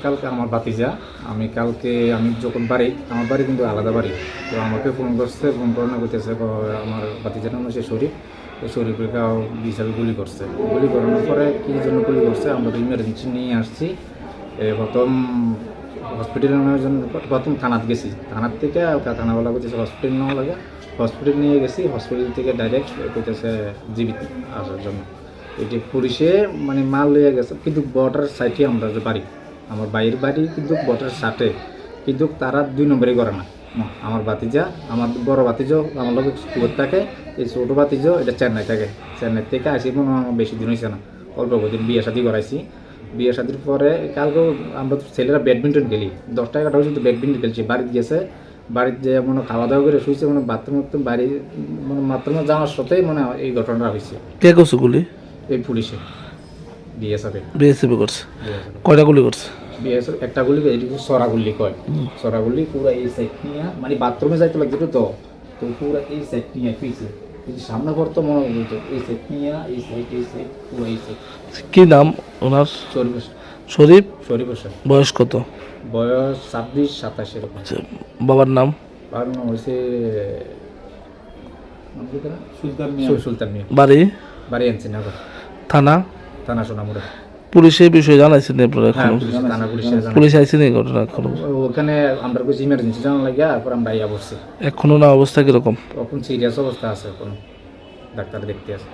কালকে আমার ভাতিজা আমি যখন আমার বাড়ি কিন্তু আলাদা বাড়ি, তো আমাকে ফোন করানো করতেছে আমার ভাতিজার নাম হচ্ছে শরীফের গাঁও হিসাবে গুলি করানোর পরে কী জন্য গুলি করছে আমরা ইমার্জেন্সি নিয়ে আসছি। প্রথম হসপিটালে নেওয়ার জন্য প্রথম থানাত গেছি, থানার থেকে থানাওয়ালা করতেছে হসপিটাল নেওয়া লাগে, হসপিটাল নিয়ে গেছি, হসপিটাল থেকে ডাইরেক্ট করতেছে জীবিত আসার জন্য। এটি পুলিশে মানে মাল লিয়ে গেছে, কিন্তু বর্ডার সাইডে আমরা যে বাড়ি, আমার বাইরের বাড়ি কিন্তু বর্ডার সাথে, কিন্তু তারা 2 নম্বরই করে না। আমার ভাতিজা, আমার বড় ভাতিজা আমার লোক কুয়েত থাকে, এই ছোটো ভাতিজা এটা চেন্নাই থাকে, চেন্নাই থেকে আসি মনে হয় আমার বেশি দিন হয়েছে না, অল্প কদিন বিয়ে শাদি করাইছি। বিয়ে শাদির পরে কালকেও আমরা ছেলেরা ব্যাডমিন্টন খেলি, 10টা 11টা হয়েছে তো ব্যাডমিন্টন খেলছি, বাড়িতে গেছে, বাড়িতে যে মনে খাওয়া দাওয়া করে শুয়েছে, মানে বাথরুম বাড়ি মানে বাথরুমে যাওয়ার সাথেই মানে এই ঘটনাটা হয়েছে। কে করছে গুলি? এই পুলিশে বিএসএফ করছে। কয়টা গুলি করছে? বিএসএফ একটা গুলি, এদিকে সরাগুলি কয়, সরাগুলি পুরো এই সাইড নিয়ে মানে বাথরুমে যাইতে লাগছে তো পুরো এই সাইড নিয়ে ফিক্সে, কিন্তু সামনে পড়তো মনে হতো এই সাইড নিয়ে এই সাইড পুরো এই সাইড। কি নাম ওনার? শরীফ হোসেন। বয়স কত? বয়স 26-27 এরকম। বাবার নাম? বাবার নাম হয়েছে সুলতান মিয়া। বাড়ি আনছি না। থানা সোনামুড়া। পুলিশের বিষয়ে জানাইছেন আপনারা? পুলিশ আইসেন এই ঘটনা? ওখানে আমরা কিছু ইমার্জেন্সি জানা লাগিয়া তারপর আমরা ইয়া বসছি। এখনো না অবস্থা কিরকম? এখন সিরিয়াস অবস্থা আছে, এখন ডাক্তার দেখতে আছে।